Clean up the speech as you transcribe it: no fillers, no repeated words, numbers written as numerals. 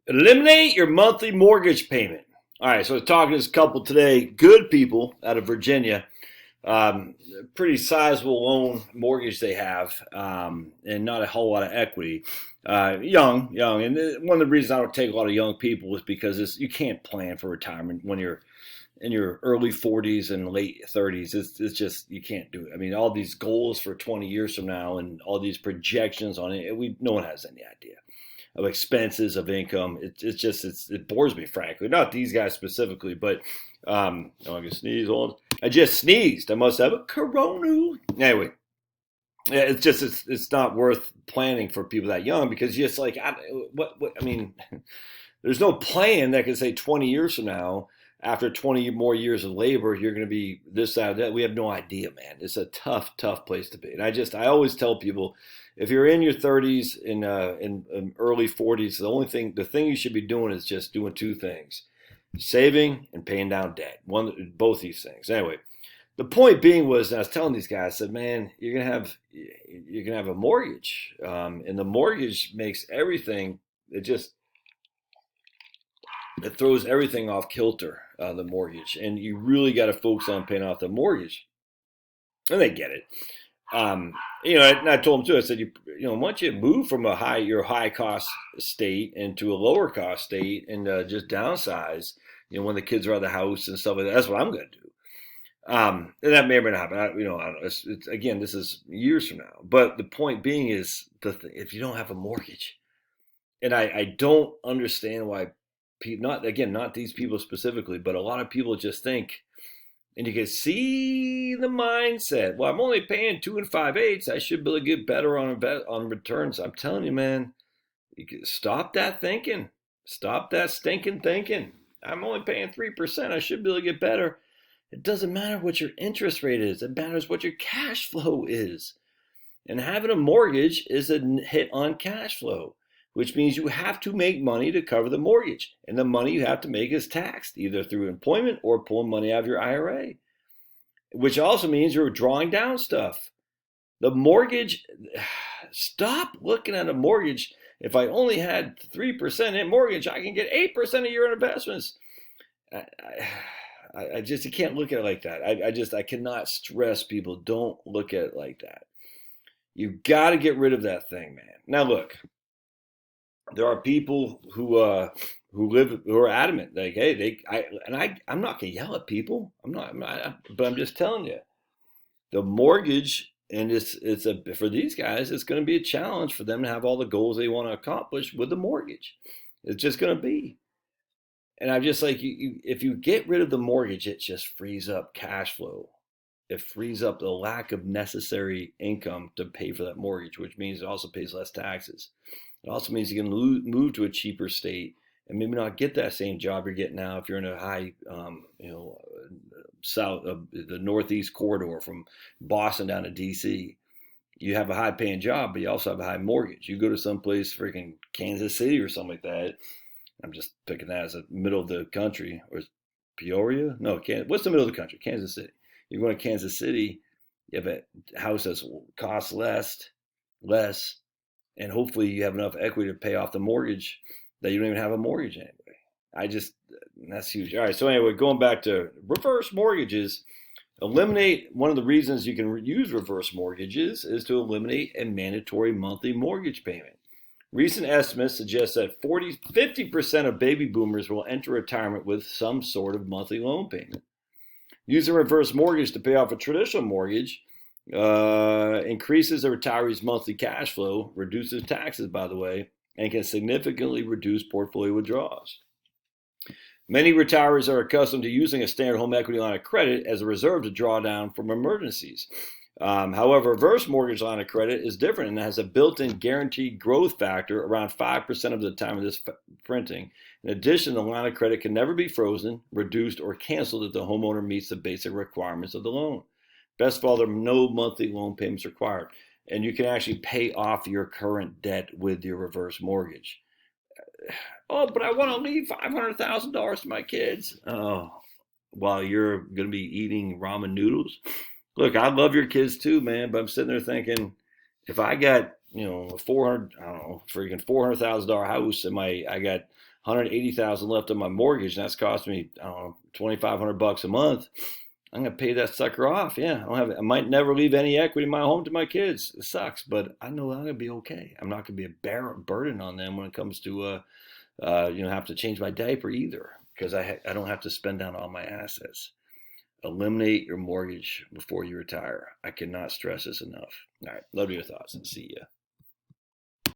Eliminate your monthly mortgage payment. All right, so I was talking to this couple today, good people out of Virginia. Pretty sizable loan mortgage they have, and not a whole lot of equity. Young, and one of the reasons I don't take a lot of young people is because you can't plan for retirement when you're in your early 40s and late 30s. It's just you can't do it. I mean, all these goals for 20 years from now and all these projections on it, no one has any idea of expenses, of income. It bores me, frankly. Not these guys specifically, but I'm gonna sneeze on. I just sneezed. I must have a corona. Anyway, yeah, it's not worth planning for people that young because just like I mean, there's no plan that can say 20 years from now, after 20 more years of labor, you're going to be this, that. We have no idea, man. It's a tough place to be. And I always tell people, if you're in your 30s in early 40s, the thing you should be doing is just doing two things: saving and paying down debt. Both these things. Anyway, the point being was, I was telling these guys, I said, man, you're gonna have a mortgage, and the mortgage makes everything. It throws everything off kilter, the mortgage, and you really got to focus on paying off the mortgage. And they get it. And I told them too. I said, once you move from your high cost state into a lower cost state and just downsize, when the kids are out of the house and stuff like that, that's what I'm going to do. And that may or may not happen. I don't know. Again, this is years from now. But the point being is, if you don't have a mortgage, and I don't understand why people, not these people specifically, but a lot of people just think, and you can see the mindset. Well, I'm only paying 2 5/8. I should be able to get better on returns. I'm telling you, man, you can stop that thinking. Stop that stinking thinking. I'm only paying 3%. I should be able to get better. It doesn't matter what your interest rate is. It matters what your cash flow is. And having a mortgage is a hit on cash flow, which means you have to make money to cover the mortgage. And the money you have to make is taxed, either through employment or pulling money out of your IRA, which also means you're drawing down stuff. The mortgage, stop looking at a mortgage. If I only had 3% in mortgage, I can get 8% a year in investments. You can't look at it like that. I cannot stress people, don't look at it like that. You got to get rid of that thing, man. Now look, there are people who are adamant, like, hey, I'm not gonna yell at people. But I'm just telling you, the mortgage, and for these guys, it's going to be a challenge for them to have all the goals they want to accomplish with the mortgage. It's just going to be. And I'm just like, if you get rid of the mortgage, it just frees up cash flow. It frees up the lack of necessary income to pay for that mortgage, which means it also pays less taxes. It also means you can move to a cheaper state and maybe not get that same job you're getting now if you're in a high, south of the Northeast corridor from Boston down to DC. You have a high paying job, but you also have a high mortgage. You go to someplace, freaking Kansas City or something like that. I'm just picking that as the middle of the country, or Peoria? No, what's the middle of the country? Kansas City. You're going to Kansas City, you have a house that costs less, and hopefully you have enough equity to pay off the mortgage that you don't even have a mortgage anyway. That's huge. All right, so anyway, going back to reverse mortgages, one of the reasons you can use reverse mortgages is to eliminate a mandatory monthly mortgage payment. Recent estimates suggest that 50% of baby boomers will enter retirement with some sort of monthly loan payment. Using a reverse mortgage to pay off a traditional mortgage increases the retiree's monthly cash flow, reduces taxes, by the way, and can significantly reduce portfolio withdrawals. Many retirees are accustomed to using a standard home equity line of credit as a reserve to draw down from emergencies. However, reverse mortgage line of credit is different and has a built-in guaranteed growth factor around 5% of the time of this printing. In addition, the line of credit can never be frozen, reduced, or canceled if the homeowner meets the basic requirements of the loan. Best of all, there are no monthly loan payments required, and you can actually pay off your current debt with your reverse mortgage. Oh, but I want to leave $500,000 to my kids. Oh, while you're going to be eating ramen noodles? Look, I love your kids too, man, but I'm sitting there thinking, if I got a 400, I don't know, freaking $400,000 house, and I got 180,000 left on my mortgage, and that's cost me, I don't know, 2,500 bucks a month. I'm gonna pay that sucker off. Yeah, I might never leave any equity in my home to my kids. It sucks, but I know I'm gonna be okay. I'm not gonna be a burden on them when it comes to have to change my diaper either, because I don't have to spend down all my assets. Eliminate your mortgage before you retire. I cannot stress this enough. All right, love your thoughts, and see ya.